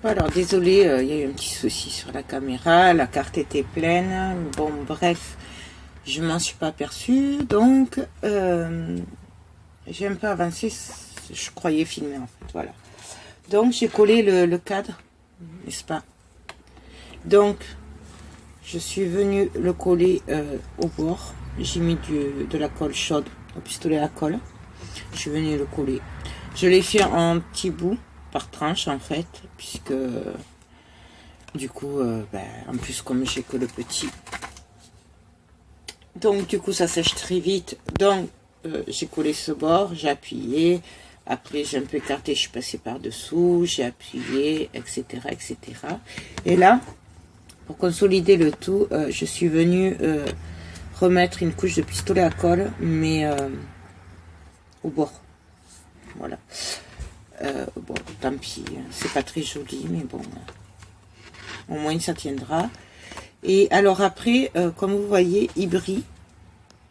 Alors, désolé, il y a eu un petit souci sur la caméra. La carte était pleine. Bon, bref, je m'en suis pas aperçue. Donc, j'ai un peu avancé. Je croyais filmer, en fait. Voilà. Donc, j'ai collé le cadre, n'est-ce pas? Donc, je suis venue le coller au bord. J'ai mis de la colle chaude au pistolet à colle. Je suis venue le coller. Je l'ai fait en petits bouts par tranche en fait, puisque du coup, en plus comme j'ai que le petit, donc du coup ça sèche très vite. Donc j'ai collé ce bord, j'ai appuyé. Après j'ai un peu écarté, je suis passée par dessous, j'ai appuyé, etc., etc. Et là, pour consolider le tout, je suis venue remettre une couche de pistolet à colle, mais au bord. Voilà. Bon, tant pis, c'est pas très joli, mais bon, au moins ça tiendra. Et alors après, comme vous voyez, il brille.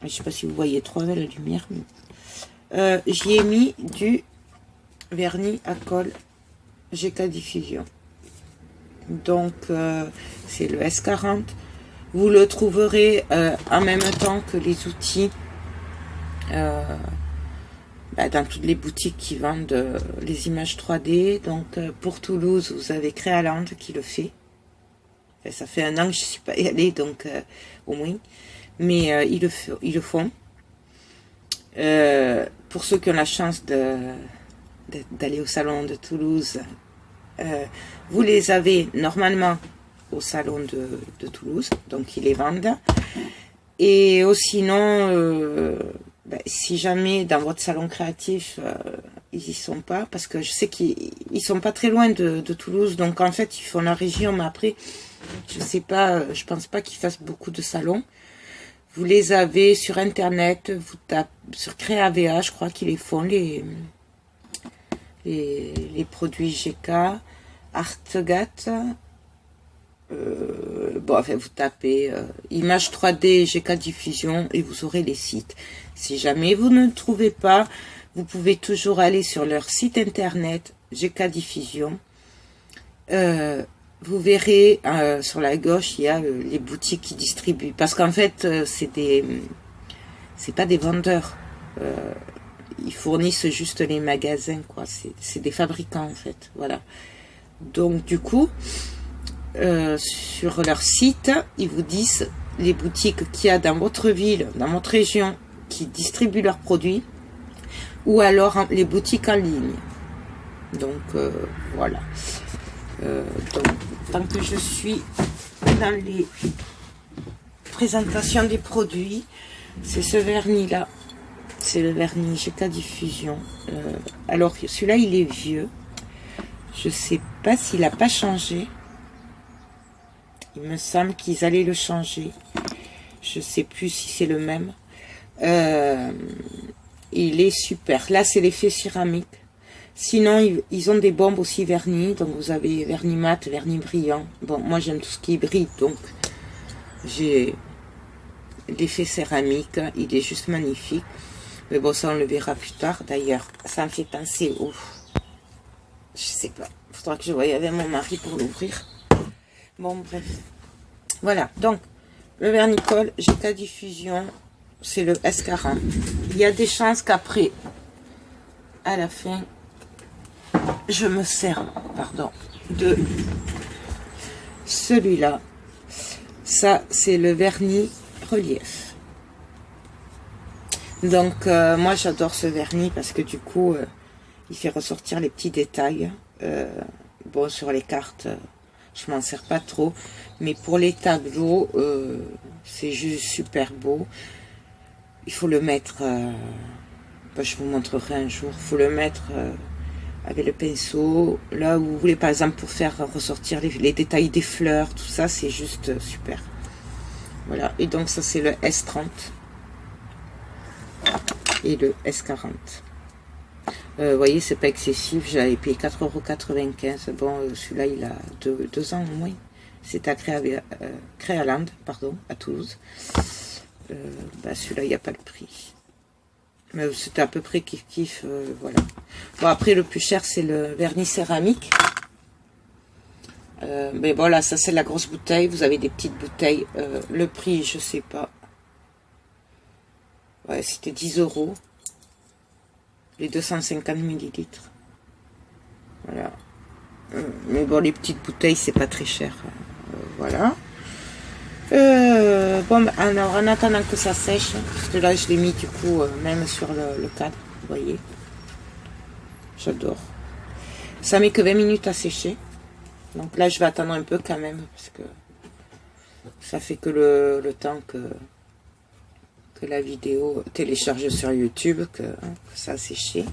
Je sais pas si vous voyez trop avec la lumière, mais j'y ai mis du vernis à colle GK Diffusion. Donc c'est le S40. Vous le trouverez en même temps que les outils dans toutes les boutiques qui vendent les images 3D. Donc pour Toulouse, vous avez Créaland qui le fait. Enfin, ça fait un an que je ne suis pas allée, donc au moins. Mais ils le font. Pour ceux qui ont la chance d'aller au salon de Toulouse, vous les avez normalement au salon de Toulouse, donc ils les vendent. Et sinon, si jamais dans votre salon créatif, ils y sont pas, parce que je sais qu'ils sont pas très loin de Toulouse, donc en fait ils font la région, mais après, je sais pas, je pense pas qu'ils fassent beaucoup de salons. Vous les avez sur internet, vous tapez sur Créava, je crois qu'ils les font, les produits GK, Artgat. Bon, enfin, vous tapez image 3D GK Diffusion et vous aurez les sites. Si jamais vous ne trouvez pas, vous pouvez toujours aller sur leur site internet GK Diffusion. Vous verrez sur la gauche, il y a les boutiques qui distribuent. Parce qu'en fait, c'est pas des vendeurs. Ils fournissent juste les magasins, quoi. C'est des fabricants, en fait. Voilà. Donc, du coup, sur leur site, ils vous disent les boutiques qu'il y a dans votre ville, dans votre région, qui distribuent leurs produits, ou alors les boutiques en ligne. Donc, voilà. Donc, tant que je suis dans les présentations des produits, c'est ce vernis là, c'est le vernis GK Diffusion. Alors celui-là il est vieux, je sais pas s'il a pas changé, il me semble qu'ils allaient le changer, je sais plus si c'est le même. Il est super, là c'est l'effet céramique. Sinon, ils ont des bombes aussi vernis. Donc, vous avez vernis mat, vernis brillant. Bon, moi, j'aime tout ce qui brille. Donc, j'ai l'effet céramique. Il est juste magnifique. Mais bon, ça, on le verra plus tard. D'ailleurs, ça me fait penser au... Je sais pas. Il faudra que je voie avec mon mari pour l'ouvrir. Bon, bref. Voilà. Donc, le vernis colle GK Diffusion, c'est le S40. Il y a des chances qu'après, à la fin... je me sers, pardon, de celui-là. Ça, c'est le vernis relief. Donc, moi, j'adore ce vernis parce que du coup, il fait ressortir les petits détails. Bon, sur les cartes, je m'en sers pas trop. Mais pour les tableaux, c'est juste super beau. Il faut le mettre... je vous montrerai un jour. Il faut le mettre... avec le pinceau, là où vous voulez, par exemple, pour faire ressortir les détails des fleurs, tout ça, c'est juste super. Voilà, et donc ça, c'est le S30 et le S40. Vous voyez, c'est pas excessif, j'avais payé 4,95 €. Bon, celui-là, il a 2 ans au moins. C'est à Créaland, pardon, à Toulouse. Celui-là, il n'y a pas le prix. Mais c'était à peu près kiff, voilà. Bon, après, le plus cher, c'est le vernis céramique. Mais voilà, ça c'est la grosse bouteille. Vous avez des petites bouteilles. Le prix, je sais pas. Ouais, c'était 10 €. Les 250 millilitres. Voilà. Mais bon, les petites bouteilles, c'est pas très cher. Voilà. Bon, alors en attendant que ça sèche, parce que là je l'ai mis du coup même sur le cadre, vous voyez. J'adore. Ça met que 20 minutes à sécher. Donc là je vais attendre un peu quand même, parce que ça fait que le temps que la vidéo télécharge sur YouTube, que ça a séché.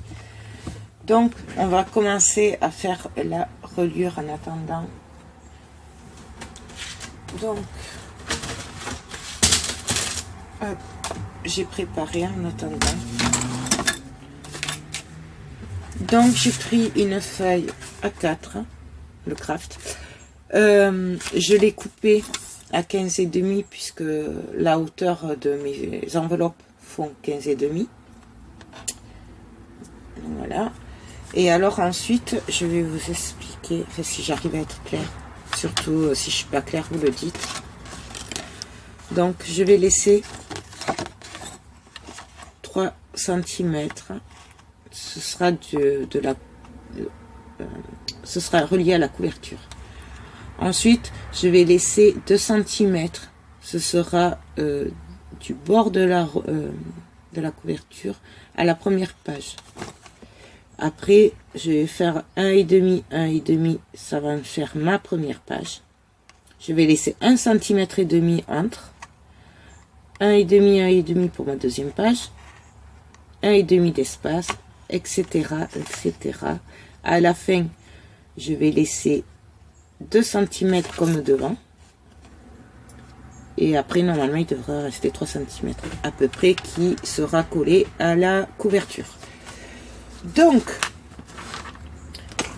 Donc on va commencer à faire la reliure en attendant. Donc j'ai préparé en attendant. Donc j'ai pris une feuille A4, le craft. Je l'ai coupé à 15,5 puisque la hauteur de mes enveloppes font 15,5. Voilà. Et alors ensuite, je vais vous expliquer, enfin, si j'arrive à être claire, surtout si je suis pas claire, vous le dites. Donc je vais laisser 3 cm. Ce sera ce sera relié à la couverture. Ensuite, je vais laisser 2 cm. Ce sera du bord de la couverture à la première page. Après, je vais faire 1,5, 1,5, ça va me faire ma première page. Je vais laisser 1,5 cm entre. 1,5, 1,5 pour ma deuxième page. 1,5 d'espace, etc., etc. À la fin, je vais laisser 2 cm comme devant. Et après, normalement, il devrait rester 3 cm à peu près qui sera collé à la couverture. Donc,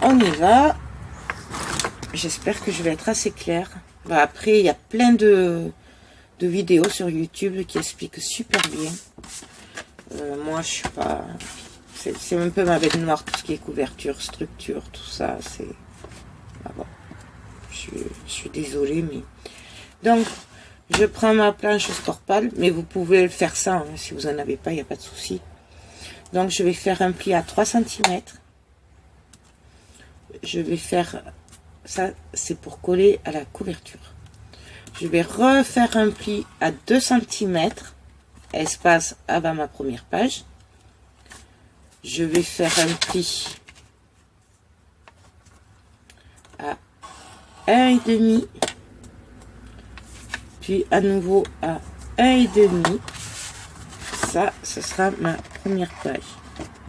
on y va. J'espère que je vais être assez claire. Bah, après, il y a plein de vidéos sur YouTube qui expliquent super bien. Moi, je suis pas... C'est un peu ma bête noire, tout ce qui est couverture, structure, tout ça. C'est... Ah bon. Je suis désolée, mais... Donc, je prends ma planche Storpal, mais vous pouvez le faire ça, hein, si vous n'en avez pas, il n'y a pas de souci. Donc, je vais faire un pli à 3 cm. Je vais faire... Ça, c'est pour coller à la couverture. Je vais refaire un pli à 2 cm, espace avant ma première page. Je vais faire un pli à 1,5, puis à nouveau à 1,5. Ça, ce sera ma première page.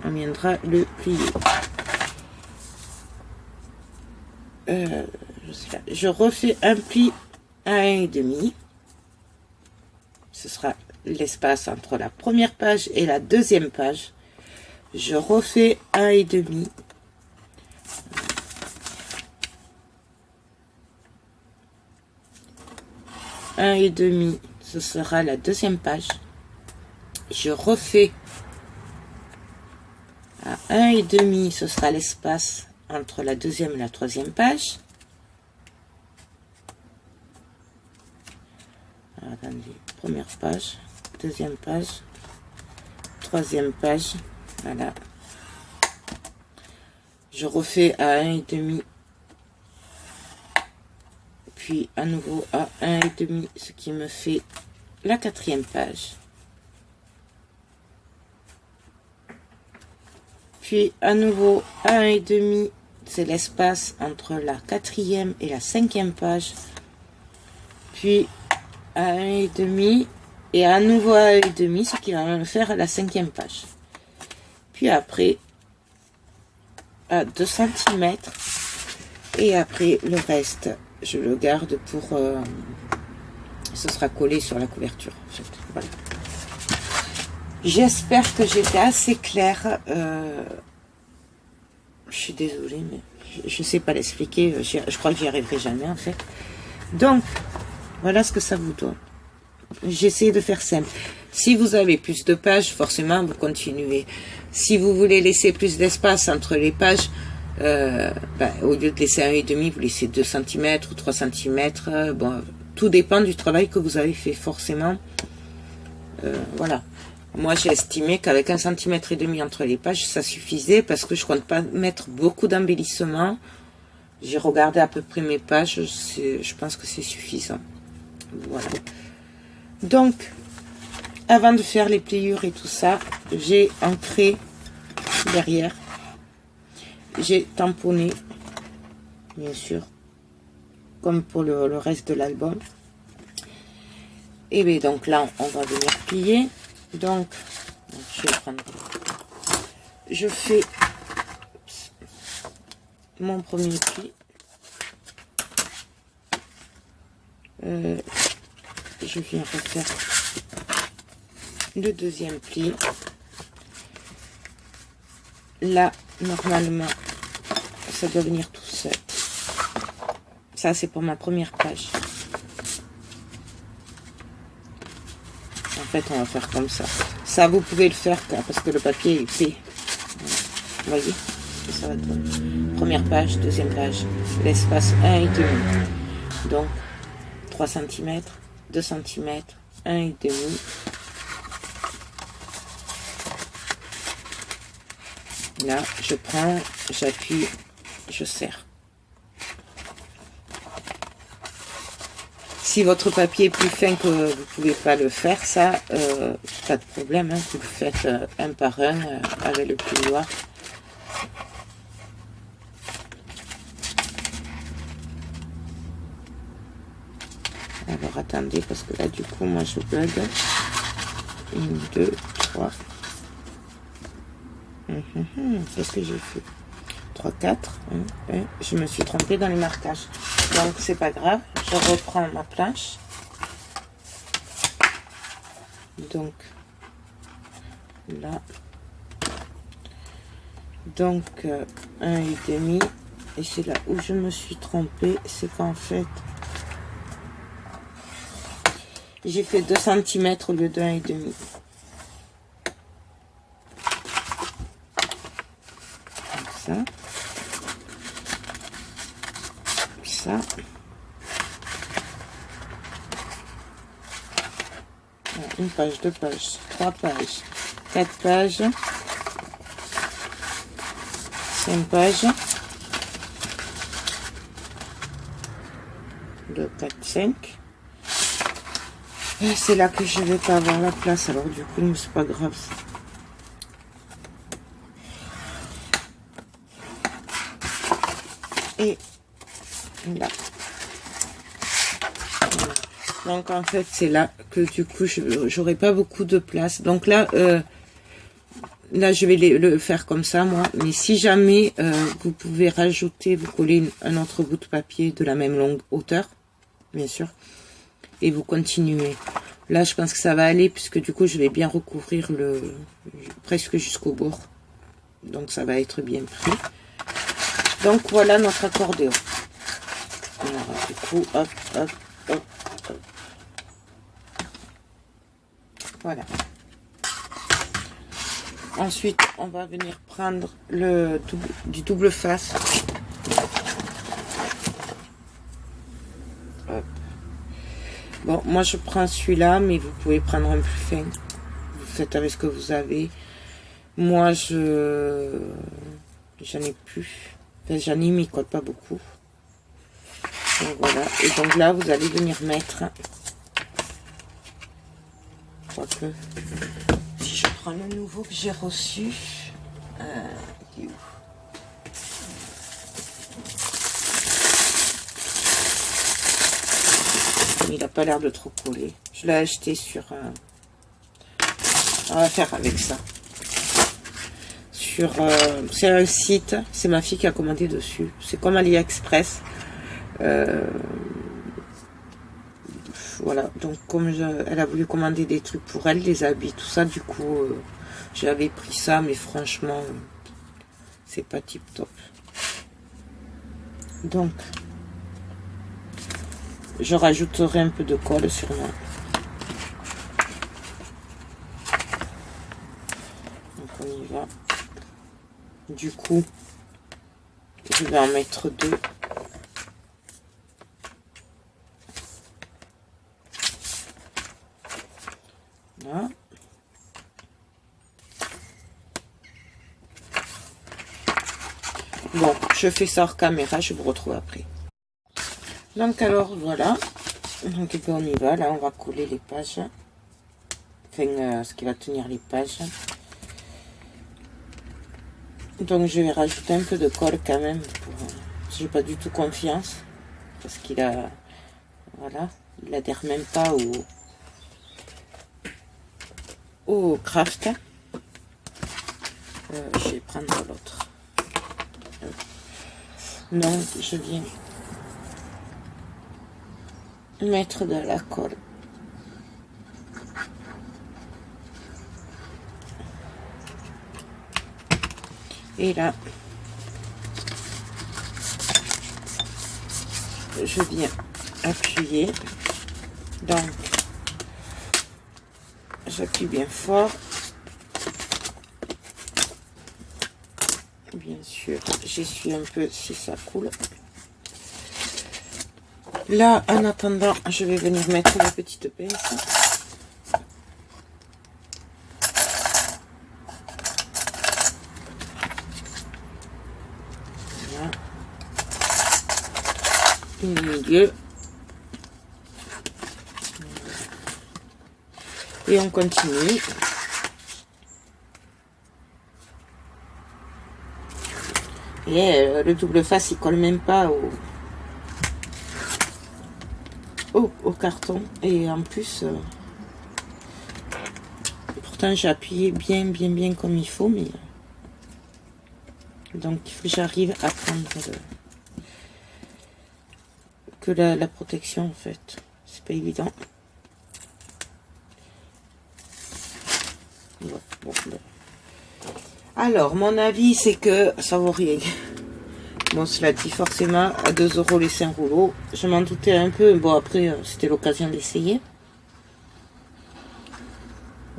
On viendra le plier. Je refais un pli à 1,5. Ce sera l'espace entre la première page et la deuxième page. Je refais 1,5. Un et demi, ce sera la deuxième page. Je refais à 1,5, ce sera l'espace entre la deuxième et la troisième page. Alors, attendez, première page, deuxième page, troisième page, voilà. Je refais à 1,5, puis à nouveau à 1,5, ce qui me fait la quatrième page. Puis à nouveau à 1,5, c'est l'espace entre la quatrième et la cinquième page. Puis à 1,5 et à nouveau à 1,5, ce qui va me faire la cinquième page. Puis après à 2 cm et après le reste je le garde pour ce sera collé sur la couverture en fait. Voilà. J'espère que j'étais assez claire. Je suis désolée, mais je ne sais pas l'expliquer. Je crois que j'y arriverai jamais, en fait. Donc, voilà ce que ça vous donne. J'essaie de faire simple. Si vous avez plus de pages, forcément, vous continuez. Si vous voulez laisser plus d'espace entre les pages, Au lieu de laisser 1,5, vous laissez 2 cm ou 3 cm. Bon, tout dépend du travail que vous avez fait, forcément. Voilà. Moi, j'ai estimé qu'avec 1,5 cm entre les pages, ça suffisait, parce que je compte pas mettre beaucoup d'embellissement. J'ai regardé à peu près mes pages, je pense que c'est suffisant. Voilà. Donc, avant de faire les pliures et tout ça, j'ai ancré derrière. J'ai tamponné, bien sûr, comme pour le reste de l'album. Et bien donc là, on va venir plier. Donc, je vais prendre. Je fais mon premier pli. Je viens refaire le deuxième pli. Là, normalement, ça doit venir tout seul. Ça, c'est pour ma première page. En fait, on va faire comme ça. Ça, vous pouvez le faire parce que le papier est épais. Vous voyez ce que ça va donner. Première page, deuxième page. L'espace 1,5. Donc, 3 cm, 2 cm, 1,5. Là, je prends, j'appuie, je serre. Si votre papier est plus fin que vous ne pouvez pas le faire, ça, pas de problème. Hein, vous le faites un par un avec le plieur. Alors, attendez, parce que là, du coup, moi, je bug. 1, 2, 3. C'est ce que j'ai fait. 3, 4. Je me suis trompée dans les marquages. Donc, c'est pas grave. Je reprends ma planche. Donc, là. Donc, 1,5. Et c'est là où je me suis trompée. C'est qu'en fait, j'ai fait 2 cm au lieu de 1,5. Ça. Ça. Une page, 2 pages, 3 pages, 4 pages, 5 pages, 2, 4, 5. C'est là que je vais pas avoir la place, alors du coup, c'est pas grave. Et là. Donc en fait c'est là que du coup j'aurai pas beaucoup de place. Donc là là je vais le faire comme ça moi. Mais si jamais vous pouvez rajouter, vous collez un autre bout de papier de la même longue hauteur, bien sûr, et vous continuez. Là je pense que ça va aller puisque du coup je vais bien recouvrir presque jusqu'au bord. Donc ça va être bien pris. Donc voilà notre accordéon. Alors, du coup hop hop hop. Voilà. Ensuite, on va venir prendre du double face. Hop. Bon, moi je prends celui-là, mais vous pouvez prendre un plus fin. Vous faites avec ce que vous avez. Moi, j'en ai plus. Enfin, j'en ai, mais il colle pas beaucoup. Donc voilà. Et donc là, vous allez venir mettre. Que si je prends le nouveau que j'ai reçu, il n'a pas l'air de trop coller. Je l'ai acheté sur on va faire avec ça sur c'est un site, c'est ma fille qui a commandé dessus, c'est comme AliExpress. Voilà, donc comme elle a voulu commander des trucs pour elle, des habits, tout ça, du coup, j'avais pris ça, mais franchement, c'est pas tip top. Donc, je rajouterai un peu de colle sur moi. Donc, on y va. Du coup, Je vais en mettre 2. Voilà. Bon, je fais ça hors caméra, je vous retrouve après. Donc alors voilà, donc on y va, là on va coller les pages, enfin ce qui va tenir les pages. Donc je vais rajouter un peu de colle quand même, j'ai pas du tout confiance, parce qu'il a, voilà, il adhère même pas au craft. Je vais prendre l'autre. Donc je viens mettre de la colle. Et là, je viens appuyer. Donc, j'appuie bien fort. Bien sûr, j'essuie un peu si ça coule. Là, en attendant, je vais venir mettre la petite pince. Voilà. Au milieu. Et on continue. Et le double face, il colle même pas au carton. Et en plus, pourtant j'ai appuyé bien comme il faut, mais donc il faut que j'arrive à prendre que la protection en fait. C'est pas évident. Ouais, bon. Alors, mon avis, c'est que ça vaut rien. Bon, cela dit, forcément, à 2 € les 5 rouleaux. Je m'en doutais un peu. Bon, après, c'était l'occasion d'essayer.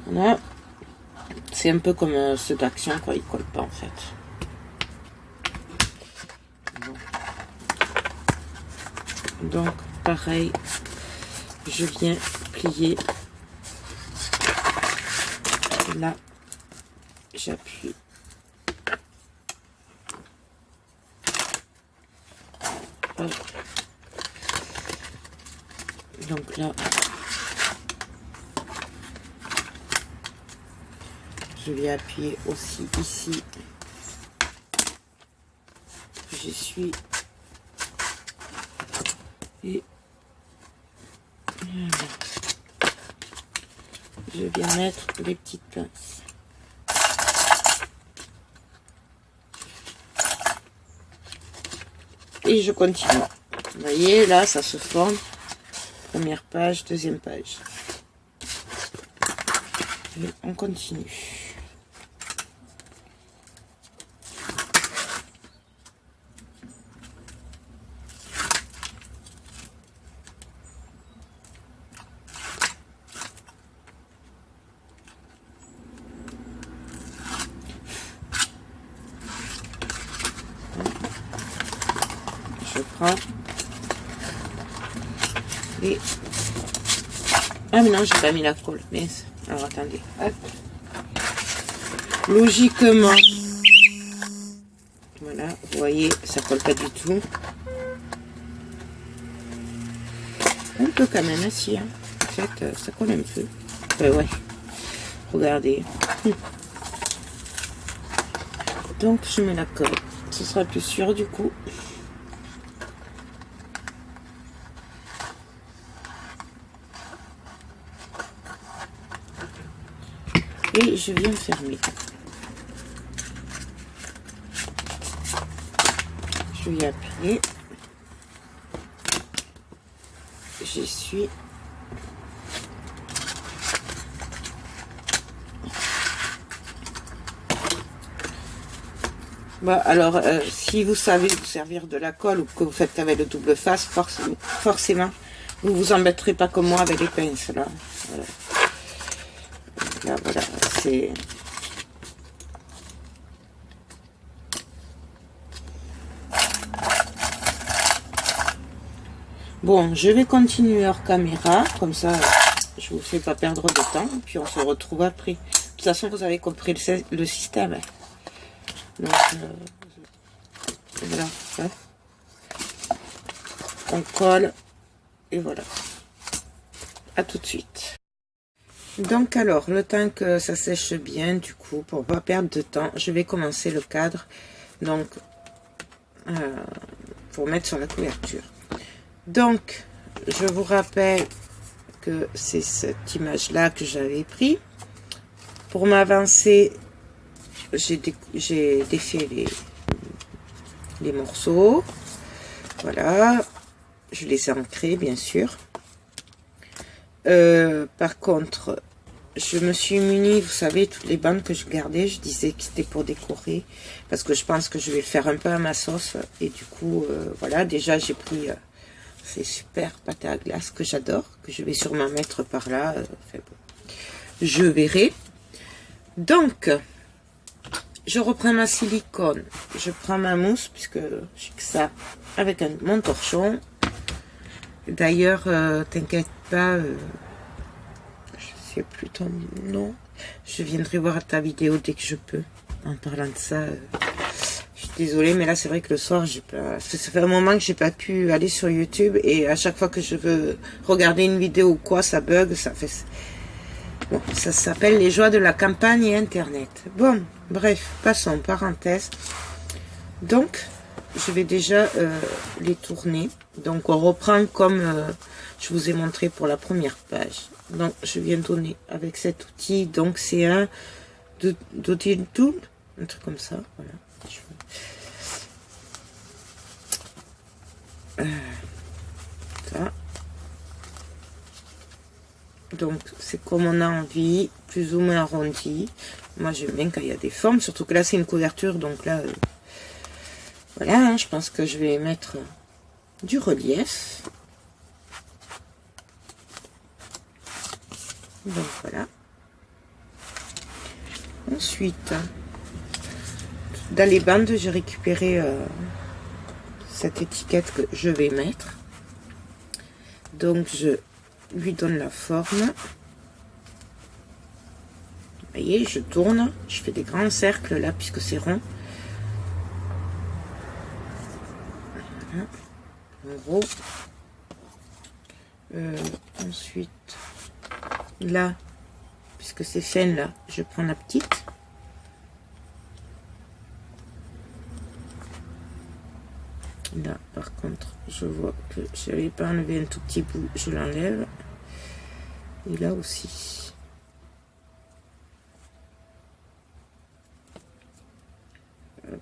Voilà. C'est un peu comme ceux d'Action, quoi. Ils collent pas, en fait. Bon. Donc, pareil, je viens plier. Là, j'appuie. Donc là, je vais appuyer aussi ici. Je suis et voilà. Je viens mettre les petites pinces. Et je continue. Vous voyez, là, ça se forme. Première page, deuxième page. Et on continue. Je prends et ah mais non, j'ai pas mis la colle. Mais alors attendez, hop. Logiquement, voilà, vous voyez, ça colle pas du tout. Un peu quand même aussi, hein. En fait, ça colle un peu. Ouais, regardez. Donc je mets la colle, ce sera plus sûr du coup. Et je viens fermer. Je vais appuyer. J'essuie. Bon, alors, si vous savez vous servir de la colle ou que vous faites avec le double face, forcément, vous vous embêterez pas comme moi avec les pinces là. Voilà. Là, voilà, c'est... Bon, je vais continuer hors caméra, comme ça je vous fais pas perdre de temps, puis on se retrouve après. De toute façon, vous avez compris le système. Donc, voilà. Hein. On colle, et voilà. À tout de suite. Donc alors, le temps que ça sèche bien, du coup, pour pas perdre de temps, je vais commencer le cadre. Donc, pour mettre sur la couverture. Donc, je vous rappelle que c'est cette image-là que j'avais pris. Pour m'avancer, j'ai défait les morceaux. Voilà. Je les ai ancrés, bien sûr. Par contre, je me suis munie, vous savez, toutes les bandes que je gardais, je disais que c'était pour décorer. Parce que je pense que je vais le faire un peu à ma sauce. Et du coup, voilà, déjà j'ai pris... ces super pâtes à glace que j'adore, que je vais sûrement mettre par là. Enfin, bon, je verrai. Donc, je reprends ma silicone. Je prends ma mousse, puisque j'ai que ça, avec mon torchon. D'ailleurs, t'inquiète pas, je sais plus ton nom. Je viendrai voir ta vidéo dès que je peux. En parlant de ça, je suis désolée, mais là c'est vrai que le soir, ça fait un moment que j'ai pas pu aller sur YouTube et à chaque fois que je veux regarder une vidéo ou quoi, ça bug, ça fait. Bon, ça s'appelle les joies de la campagne et Internet. Bon, bref, passons, parenthèse. Donc, je vais déjà les tourner. Donc, on reprend comme je vous ai montré pour la première page. Donc, je viens tourner avec cet outil. Donc, c'est un Doodle Tool, un truc comme ça. Voilà. Ça. Donc, c'est comme on a envie, plus ou moins arrondi. Moi, j'aime bien quand il y a des formes, surtout que là, c'est une couverture. Donc là, voilà, hein, je pense que je vais mettre du relief. Donc, voilà. Ensuite, dans les bandes, j'ai récupéré cette étiquette que je vais mettre. Donc, je lui donne la forme. Vous voyez, je tourne, je fais des grands cercles là, puisque c'est rond. Voilà. En gros. Ensuite, là, puisque c'est fin là, je prends la petite. Là, par contre, je vois que je n'avais pas enlevé un tout petit bout, je l'enlève. Et là aussi.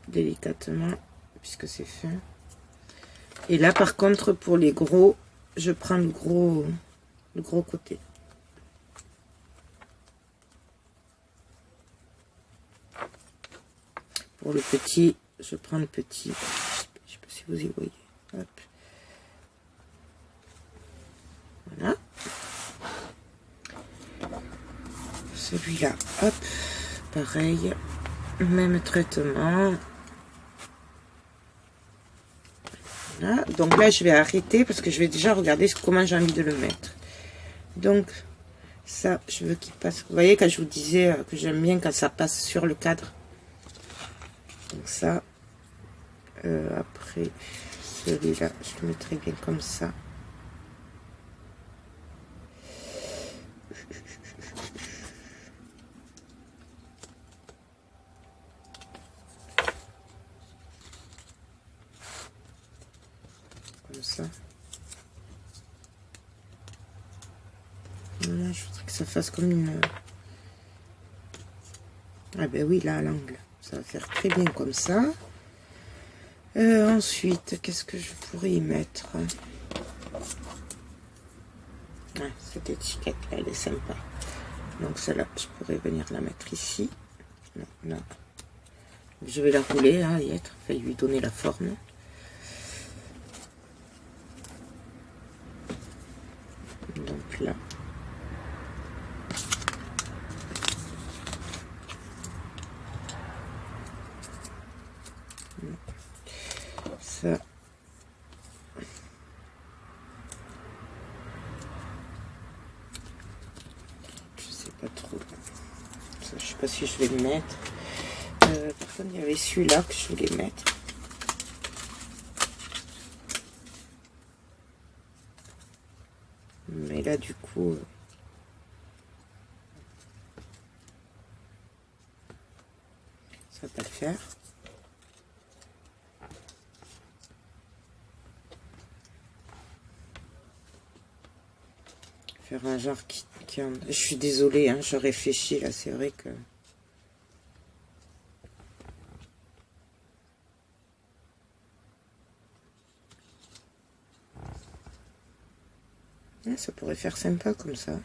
Délicatement, puisque c'est fin. Et là, par contre, pour les gros, je prends le gros côté. Pour le petit, je prends le petit. Je sais pas si vous y voyez. Hop. Voilà. Celui-là, hop, pareil. Même traitement. Voilà. Donc là, je vais arrêter parce que je vais déjà regarder comment j'ai envie de le mettre. Donc, ça, je veux qu'il passe. Vous voyez, quand je vous disais que j'aime bien quand ça passe sur le cadre. Donc ça, après, celui-là, je le mettrai bien comme ça. Comme ça. Voilà, je voudrais que ça fasse comme une... Ah ben oui, là, à l'angle. Ça va faire très bien comme ça. Ensuite, qu'est-ce que je pourrais y mettre? Ah, cette étiquette-là, elle est sympa. Donc celle-là, je pourrais venir la mettre ici. Non, là. Je vais la rouler, hein, y être, enfin, lui donner la forme. Donc là. Ça. sais pas si je vais le mettre. Par contre, il y avait celui-là que je voulais mettre. Mais là, du coup... ça va pas le faire. Faire un genre qui en... Je suis désolée, hein, je réfléchis là, c'est vrai que... Ah, ça pourrait faire sympa comme ça.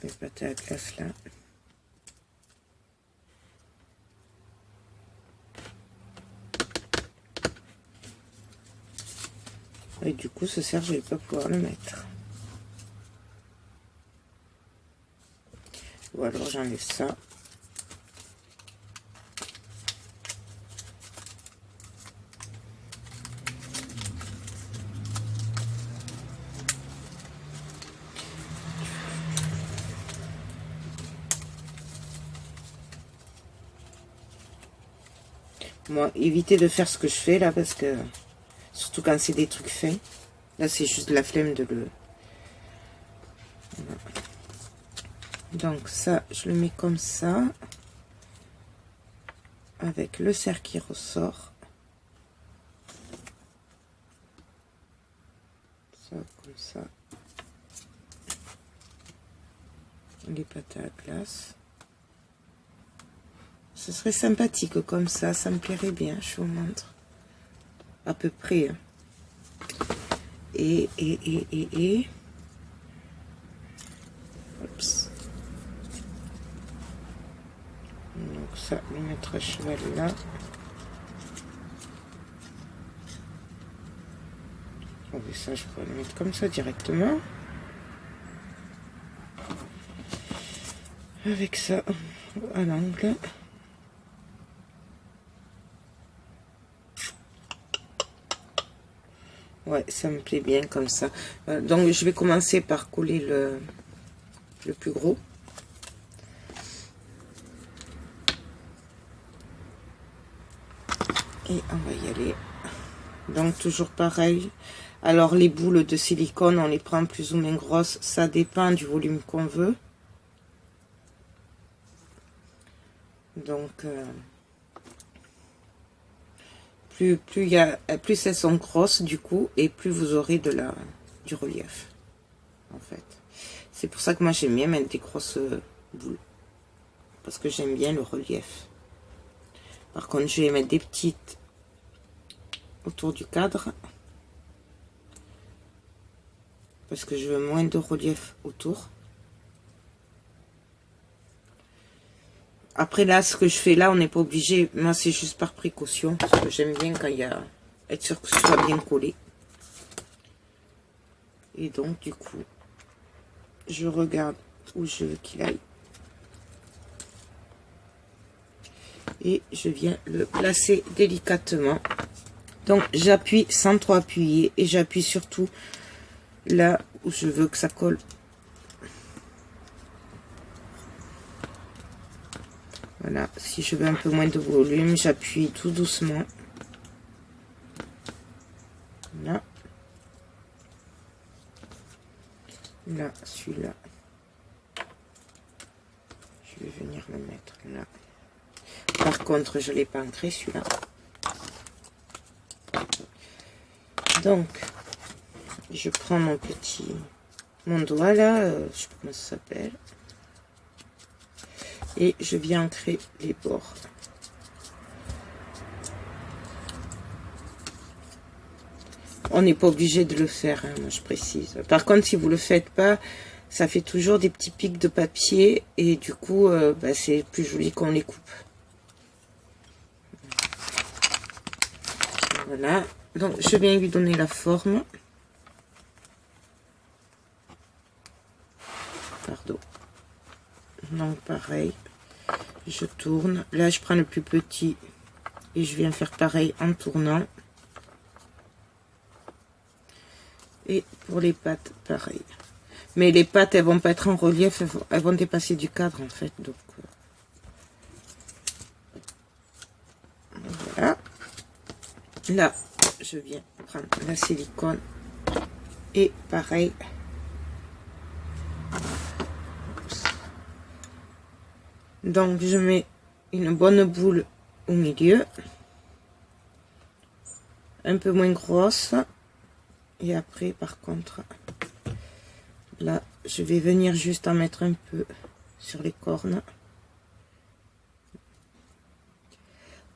Les pâtes à la glace là. Et du coup, ce cerf, je vais pas pouvoir le mettre. Ou alors j'enlève ça. Moi, évitez de faire ce que je fais là, parce que... Surtout quand c'est des trucs faits. Là, c'est juste la flemme de le... Voilà. Donc ça, je le mets comme ça. Avec le cerf qui ressort. Ça, comme ça. Les pâtes à la glace. Ce serait sympathique comme ça me plairait bien, je vous montre. À peu près. Hein. Et. Oups. Donc ça, le mettre à cheval là. Oh, mais ça, je pourrais le mettre comme ça directement. Avec ça, à l'angle. Ouais, ça me plaît bien comme ça. Donc, je vais commencer par coller le plus gros. Et on va y aller. Donc, toujours pareil. Alors, les boules de silicone, on les prend plus ou moins grosses. Ça dépend du volume qu'on veut. Donc, plus elles sont grosses du coup, et plus vous aurez du relief, en fait. C'est pour ça que moi j'aime bien mettre des grosses boules, parce que j'aime bien le relief. Par contre, je vais mettre des petites autour du cadre, parce que je veux moins de relief autour. Après là, ce que je fais là, on n'est pas obligé. Moi, c'est juste par précaution. Parce que j'aime bien quand il y a... être sûr que ce soit bien collé. Et donc, du coup, je regarde où je veux qu'il aille. Et je viens le placer délicatement. Donc, j'appuie sans trop appuyer. Et j'appuie surtout là où je veux que ça colle. Voilà, si je veux un peu moins de volume, j'appuie tout doucement. Là. Là, celui-là. Je vais venir le mettre là. Par contre, je ne l'ai pas ancré, celui-là. Donc, je prends mon doigt là, je sais pas comment ça s'appelle. Et je viens ancrer les bords. On n'est pas obligé de le faire, hein, moi je précise. Par contre, si vous ne le faites pas, ça fait toujours des petits pics de papier. Et du coup, c'est plus joli qu'on les coupe. Voilà. Donc, je viens lui donner la forme. Pardon. Donc, pareil. Je tourne. Là, je prends le plus petit. Et je viens faire pareil en tournant. Et pour les pattes, pareil. Mais les pattes, elles vont pas être en relief. Elles vont dépasser du cadre, en fait. Donc, Voilà. Là, je viens prendre la silicone et pareil. Donc, je mets une bonne boule au milieu, un peu moins grosse. Et après, par contre, là, je vais venir juste en mettre un peu sur les cornes.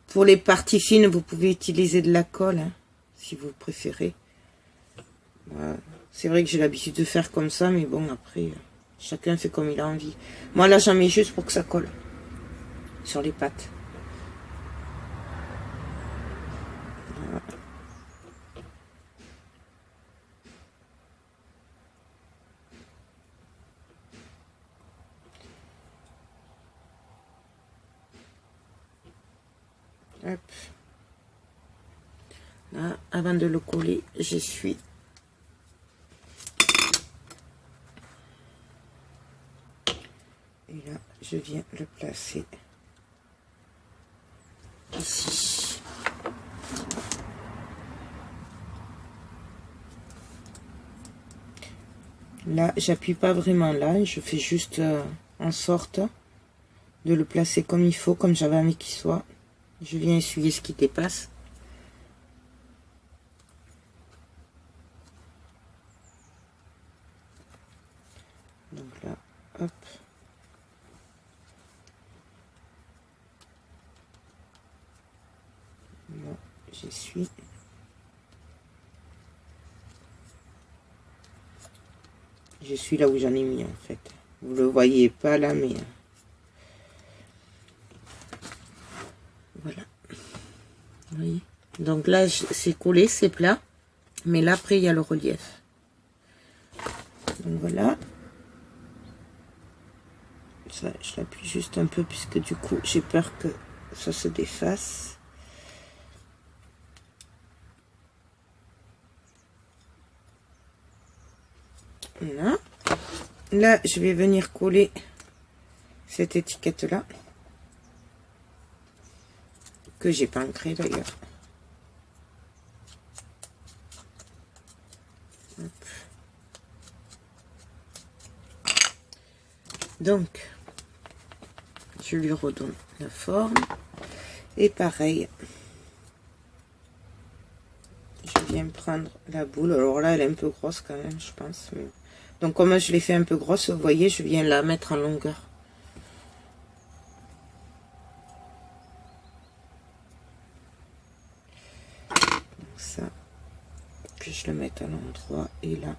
Pour les parties fines, vous pouvez utiliser de la colle, hein, si vous préférez. Voilà. C'est vrai que j'ai l'habitude de faire comme ça, mais bon, après, chacun fait comme il a envie. Moi, là, j'en mets juste pour que ça colle sur les pattes. Voilà. Hop. Là, avant de le coller, j'essuie. Et là, je viens le placer ici. Là, j'appuie pas vraiment là, je fais juste en sorte de le placer comme il faut, comme j'avais envie qu'il soit. Je viens essuyer ce qui dépasse. Donc là, hop. Là, j'essuie. Je suis là où j'en ai mis en fait. Vous le voyez pas là, mais voilà. Vous voyez. Donc là, c'est collé, c'est plat. Mais là, après, il y a le relief. Donc voilà. Ça, je l'appuie juste un peu puisque du coup, j'ai peur que ça se défasse. Voilà. Là, je vais venir coller cette étiquette là que j'ai pas ancrée d'ailleurs. Donc, je lui redonne la forme et pareil, je viens prendre la boule. Alors là, elle est un peu grosse quand même, je pense. Mais... donc, comme je l'ai fait un peu grosse, vous voyez, je viens la mettre en longueur. Donc ça, que je le mette à l'endroit et là.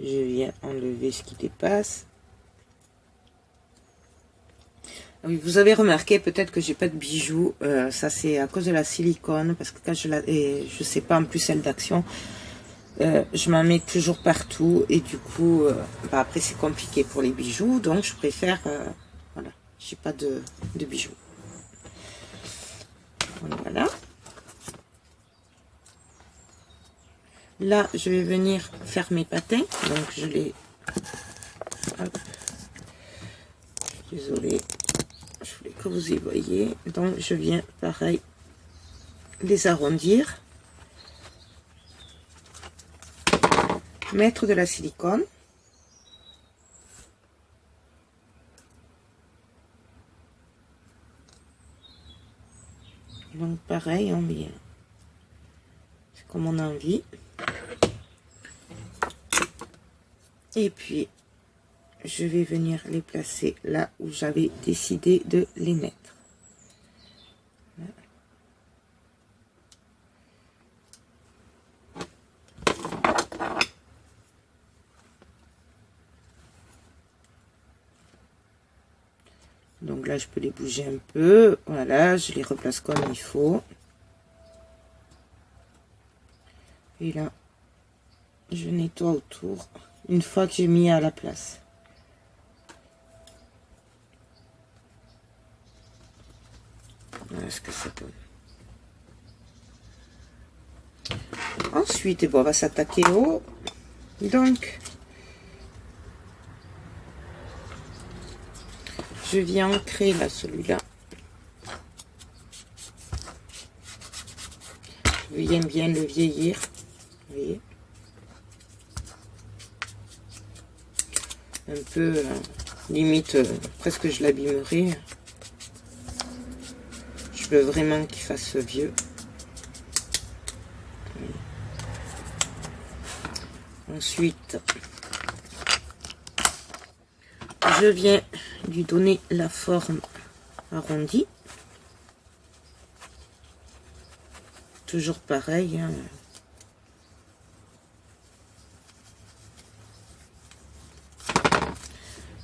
Je viens enlever ce qui dépasse. Oui, vous avez remarqué peut-être que j'ai pas de bijoux. Ça c'est à cause de la silicone, parce que quand je sais pas en plus celle d'Action, je m'en mets toujours partout et du coup, bah, après c'est compliqué pour les bijoux, donc je préfère, voilà, j'ai pas de bijoux. Voilà. Là, je vais venir faire mes patins. Donc, je les... hop. Désolée. Je voulais que vous y voyez. Donc, je viens, pareil, les arrondir. Mettre de la silicone. Donc, pareil, on vient. C'est comme on a envie. Et puis, je vais venir les placer là où j'avais décidé de les mettre. Donc là, je peux les bouger un peu. Voilà, je les replace comme il faut. Et là, je nettoie autour une fois que j'ai mis à la place. Voilà ce que ça donne. Ensuite, bon, on va s'attaquer au... Donc, Je viens ancrer là, celui-là. Je viens bien le vieillir. Vous voyez, un peu limite, presque je l'abîmerai. Je veux vraiment qu'il fasse vieux. Ensuite, je viens lui donner la forme arrondie. Toujours pareil. Hein.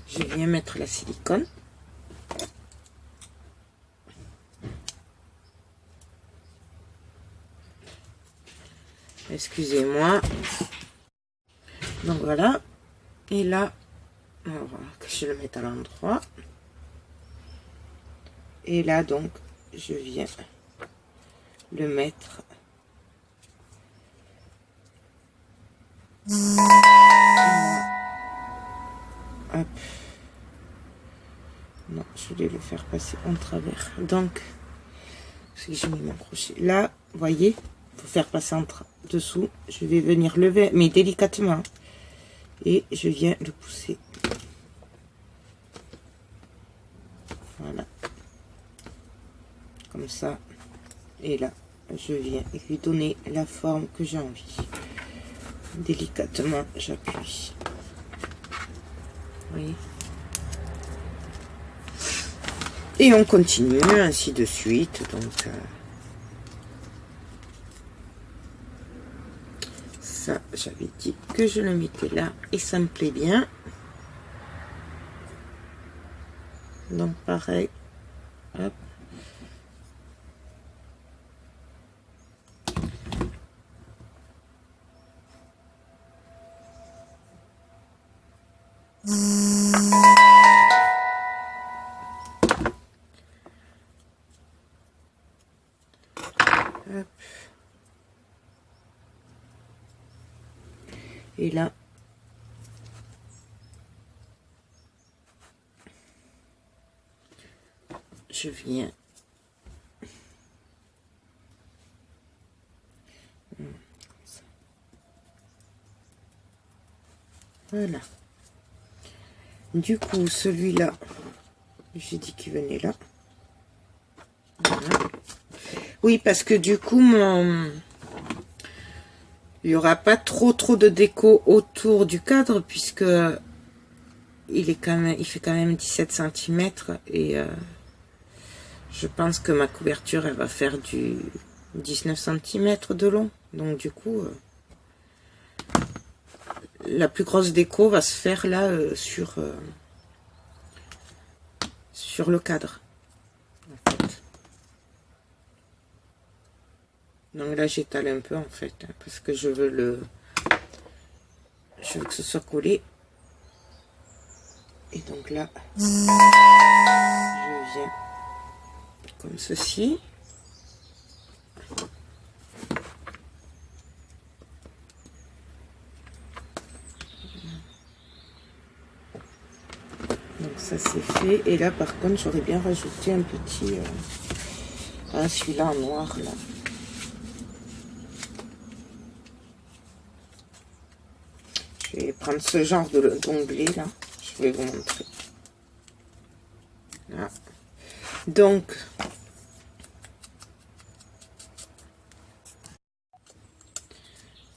Je viens mettre la silicone. Excusez-moi. Donc voilà. Et là, on va que je le mette à l'endroit. Et là, donc, je viens le mettre. Hop. Non, je voulais le faire passer en travers. Donc, si j'ai mis mon crochet là, vous voyez, il faut faire passer entre dessous. Je vais venir lever, mais délicatement. Et je viens le pousser. Voilà. Comme ça. Et là, je viens lui donner la forme que j'ai envie. Délicatement, j'appuie. Vous voyez? Et on continue, ainsi de suite. Donc, ça, j'avais dit que je le mettais là. Et ça me plaît bien. Donc, pareil. Hop. Hop. Et là, je viens voilà. Du coup, celui-là, j'ai dit qu'il venait là. Voilà. Oui, parce que du coup, il n'y aura pas trop de déco autour du cadre, puisque il fait quand même 17 cm et je pense que ma couverture, elle va faire du 19 cm de long. Donc du coup, la plus grosse déco va se faire là sur le cadre. En fait. Donc là, j'étale un peu en fait, hein, parce que je veux que ce soit collé. Et donc là, je viens comme ceci. Donc ça c'est fait. Et là par contre, j'aurais bien rajouté un petit... celui-là en noir là. Je vais prendre ce genre d'onglet là. Je vais vous montrer. Là. Donc,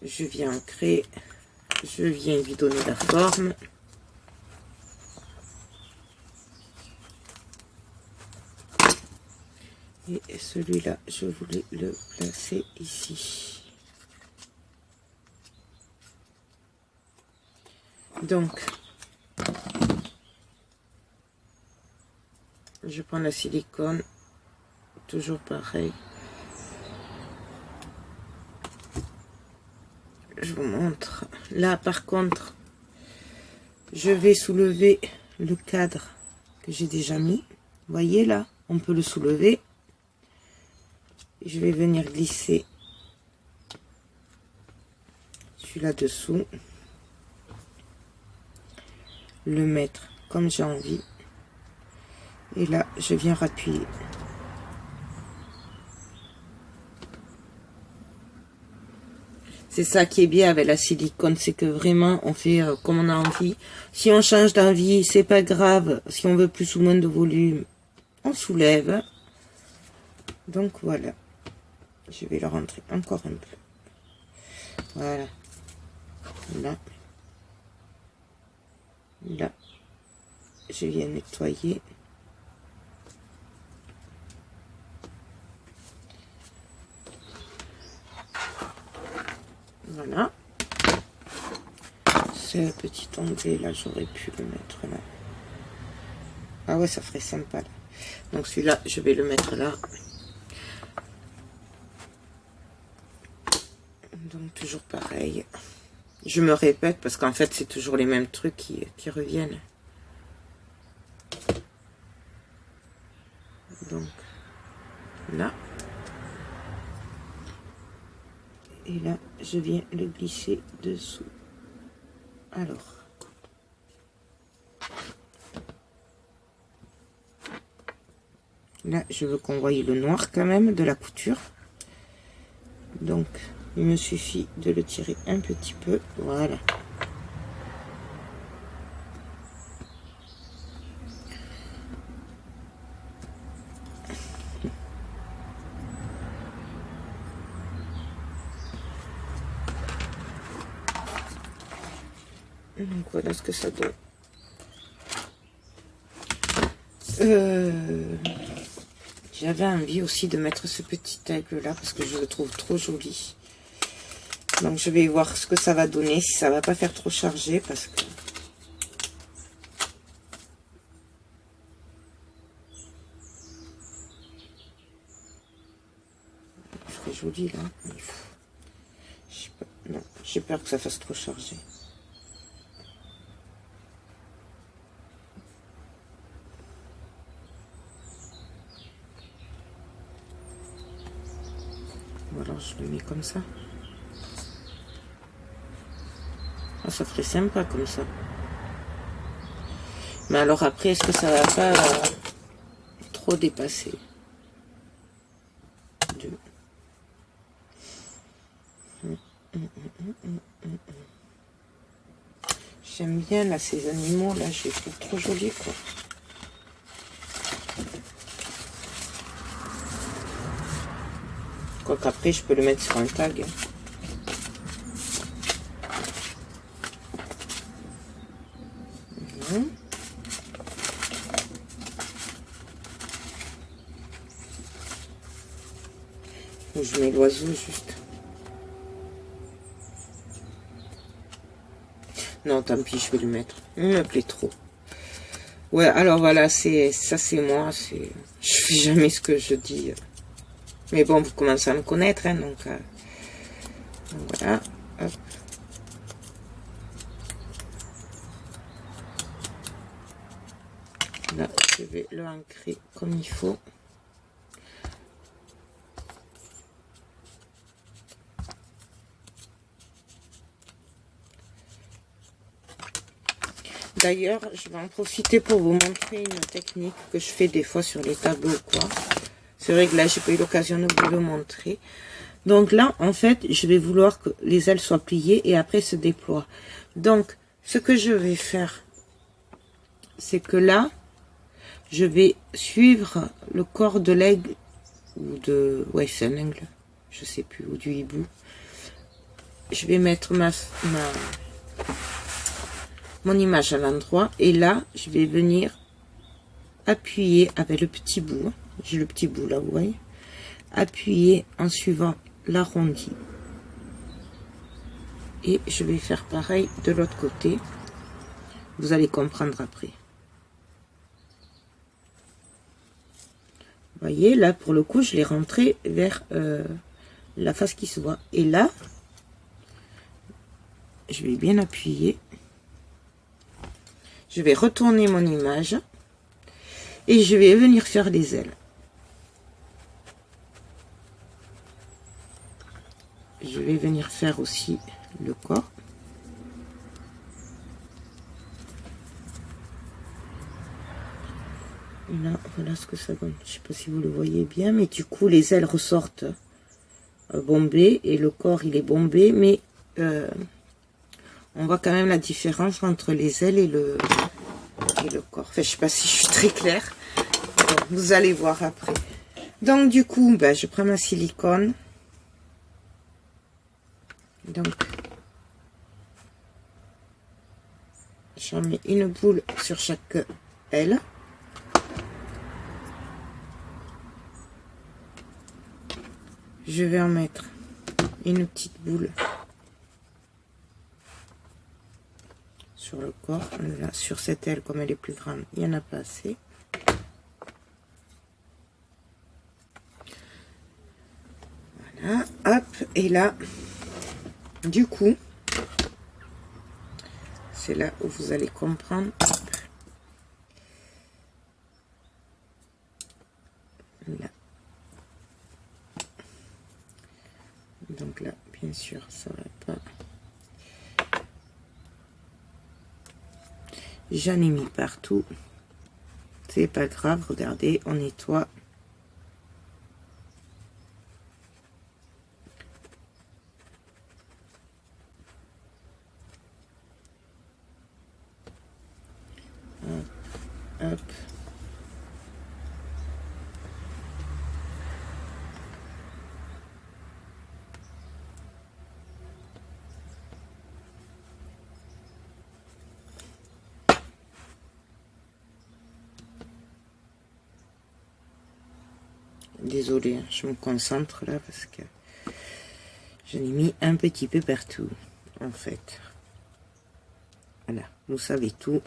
je viens ancrer, je viens lui donner la forme. Et celui-là, je voulais le placer ici. Donc, je prends la silicone, toujours pareil. Je vous montre. Là, par contre, je vais soulever le cadre que j'ai déjà mis. Vous voyez là, on peut le soulever. Je vais venir glisser celui-là dessous. Le mettre comme j'ai envie. Et là, je viens rappuyer. C'est ça qui est bien avec la silicone, c'est que vraiment on fait comme on a envie. Si on change d'envie, c'est pas grave. Si on veut plus ou moins de volume, on soulève. Donc voilà. Je vais le rentrer encore un peu. Voilà. Là. Là. Je viens nettoyer. Voilà. Ce petit onglet là, j'aurais pu le mettre là. Ah ouais, ça ferait sympa là. Donc celui-là, je vais le mettre là. Donc toujours pareil. Je me répète parce qu'en fait, c'est toujours les mêmes trucs qui reviennent. Donc là. Et là, je viens le glisser dessous. Alors. Là, je veux qu'on voie le noir quand même de la couture. Donc, il me suffit de le tirer un petit peu. Voilà. Donc, voilà ce que ça donne. J'avais envie aussi de mettre ce petit aigle là parce que je le trouve trop joli. Donc je vais voir ce que ça va donner, si ça va pas faire trop chargé parce que il serait joli là. Non, j'ai peur que ça fasse trop chargé. Ou alors je le mets comme ça. Ah, ça ferait sympa comme ça. Mais alors après, est-ce que ça va pas trop dépasser? J'aime bien là ces animaux là, je les trouve trop jolis quoi. Quoique après je peux le mettre sur un tag. Je mets l'oiseau juste. Non, tant pis, je vais le mettre. Il me plaît trop. Ouais, alors voilà, c'est moi. Je fais jamais ce que je dis. Mais bon, vous commencez à me connaître, hein, donc voilà. Hop. Là, je vais le ancrer comme il faut. D'ailleurs, je vais en profiter pour vous montrer une technique que je fais des fois sur les tableaux ou quoi. C'est vrai que là, j'ai pas eu l'occasion de vous le montrer. Donc là, en fait, je vais vouloir que les ailes soient pliées et après se déploient. Donc, ce que je vais faire, c'est que là, je vais suivre le corps de l'aigle ou de... Ouais, c'est un aigle, je sais plus, ou du hibou. Je vais mettre mon image à l'endroit et là je vais venir appuyer avec le petit bout, j'ai le petit bout là, vous voyez, appuyer en suivant l'arrondi et je vais faire pareil de l'autre côté, vous allez comprendre après. Vous voyez là pour le coup je l'ai rentré vers la face qui se voit et là je vais bien appuyer. Je vais retourner mon image et je vais venir faire les ailes. Je vais venir faire aussi le corps. Et là, voilà ce que ça donne. Je sais pas si vous le voyez bien, mais du coup, les ailes ressortent bombées et le corps, il est bombé, mais on voit quand même la différence entre les ailes et le corps. Enfin, je sais pas si je suis très claire. Bon, vous allez voir après. Donc, du coup, ben, je prends ma silicone. Donc, j'en mets une boule sur chaque aile. Je vais en mettre une petite boule sur le corps. Là, sur cette aile, comme elle est plus grande, il n'y en a pas assez. Voilà, hop, et là, du coup, c'est là où vous allez comprendre. Là. Donc là, bien sûr, ça va pas. J'en ai mis partout. C'est pas grave, regardez, on nettoie. Hop, hop. Désolée, hein, je me concentre là parce que j'en ai mis un petit peu partout, en fait. Voilà, vous savez tout.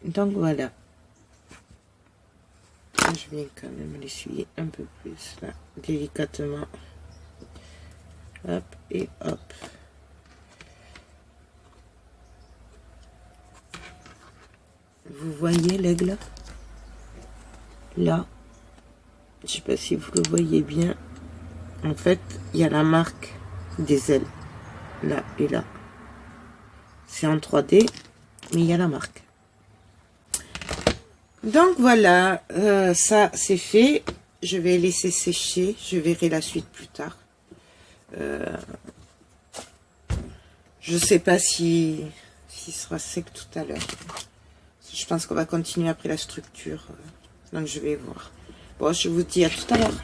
Donc voilà. Je viens quand même l'essuyer un peu plus là, délicatement. Hop et hop. Vous voyez l'aigle? Là. Je sais pas si vous le voyez bien. En fait, il y a la marque des ailes. Là et là. C'est en 3D, mais il y a la marque. Donc voilà, ça c'est fait. Je vais laisser sécher. Je verrai la suite plus tard. Je sais pas s'il sera sec tout à l'heure. Je pense qu'on va continuer après la structure. Donc je vais voir. Bon, je vous dis à tout à l'heure.